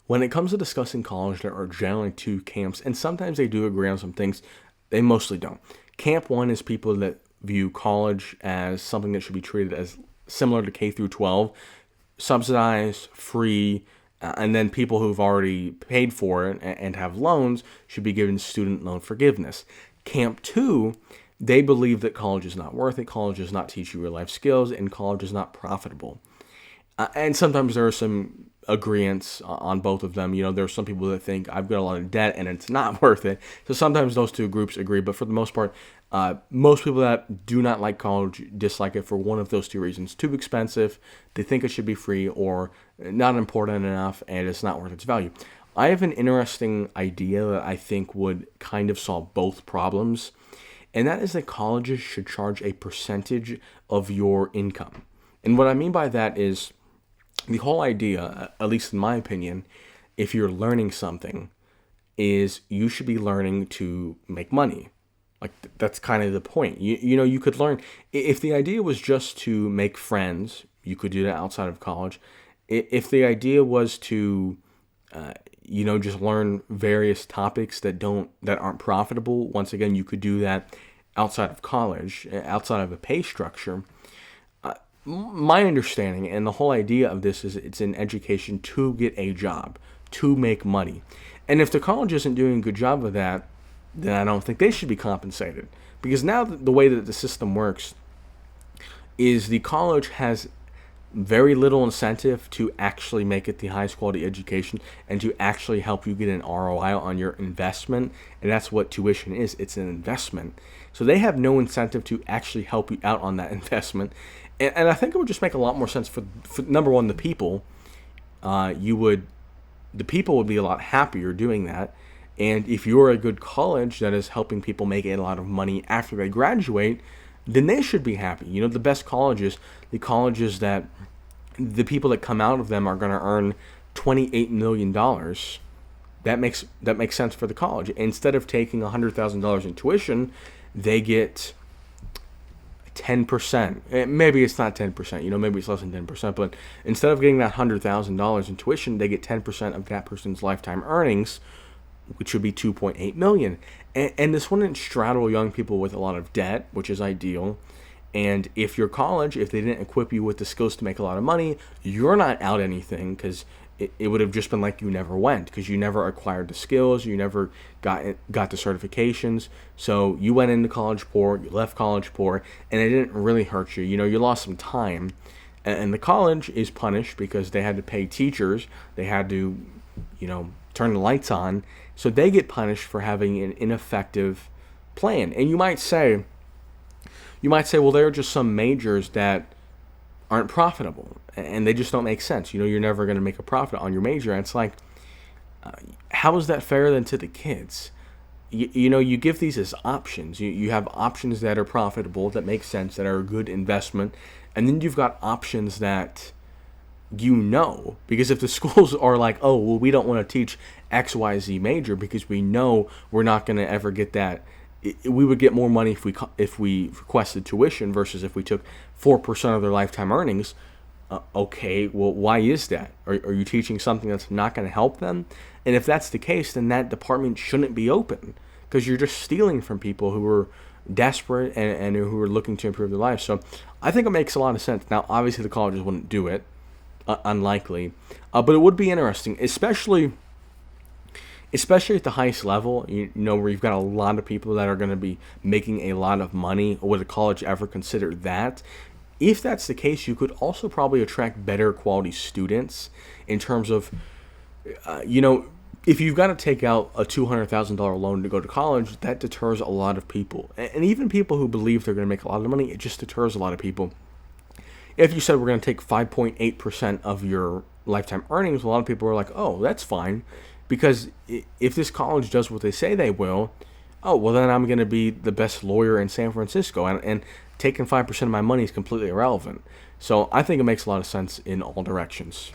when it comes to discussing college, there are generally two camps, and sometimes they do agree on some things. They mostly don't. Camp one is people that view college as something that should be treated as similar to K through 12, subsidized, free, and then people who've already paid for it and have loans should be given student loan forgiveness. Camp two, they believe that college is not worth it, college does not teach you real life skills, and college is not profitable. And sometimes there are some agreements on both of them. You know, there are some people that think I've got a lot of debt and it's not worth it. So sometimes those two groups agree, but for the most part, most people that do not like college dislike it for one of those two reasons: too expensive, they think it should be free, or not important enough and it's not worth its value. I have an interesting idea that I think would kind of solve both problems, and that is that colleges should charge a percentage of your income. And what I mean by that is, the whole idea, at least in my opinion, if you're learning something, is you should be learning to make money. Like, that's kind of the point. You know, you could learn, if the idea was just to make friends, you could do that outside of college. If the idea was to, just learn various topics that aren't profitable, once again, you could do that outside of college, outside of a pay structure. My understanding and the whole idea of this is it's an education to get a job, to make money. And if the college isn't doing a good job of that, then I don't think they should be compensated. Because now the way that the system works is the college has very little incentive to actually make it the highest quality education and to actually help you get an ROI on your investment. And that's what tuition is. It's an investment. So they have no incentive to actually help you out on that investment. And I think it would just make a lot more sense for number one, the people. The people would be a lot happier doing that. And if you're a good college that is helping people make a lot of money after they graduate, then they should be happy. You know, the best colleges, the colleges that the people that come out of them are going to earn $28 million. That makes sense for the college. Instead of taking $100,000 in tuition, they get 10%. Maybe it's not 10%, maybe it's less than 10%, but instead of getting that $100,000 in tuition, they get 10% of that person's lifetime earnings, which would be $2.8 million. And this wouldn't straddle young people with a lot of debt, which is ideal. And if your college, if they didn't equip you with the skills to make a lot of money, you're not out anything, because it would have just been like you never went, because you never acquired the skills, you never got the certifications. So you went into college poor, you left college poor, and it didn't really hurt you. You lost some time, and the college is punished because they had to pay teachers, they had to, turn the lights on, so they get punished for having an ineffective plan. And you might say, well, there are just some majors that aren't profitable and they just don't make sense. You're never going to make a profit on your major. And it's like, how is that fair then to the kids? You give these as options. You have options that are profitable, that make sense, that are a good investment. And then you've got options that because if the schools are like, oh, well, we don't want to teach XYZ major because we know we're not going to ever get that. We would get more money if we requested tuition versus if we took 4% of their lifetime earnings. Okay, well, why is that? Are you teaching something that's not going to help them? And if that's the case, then that department shouldn't be open, because you're just stealing from people who are desperate and who are looking to improve their lives. So I think it makes a lot of sense. Now, obviously, the colleges wouldn't do it, unlikely, but it would be interesting, especially at the highest level, where you've got a lot of people that are going to be making a lot of money. Would a college ever consider that? If that's the case, you could also probably attract better quality students in terms of, if you've got to take out a $200,000 loan to go to college, that deters a lot of people. And even people who believe they're going to make a lot of money, it just deters a lot of people. If you said we're going to take 5.8% of your lifetime earnings, a lot of people are like, oh, that's fine. Because if this college does what they say they will, oh, well, then I'm going to be the best lawyer in San Francisco. And taking 5% of my money is completely irrelevant. So I think it makes a lot of sense in all directions.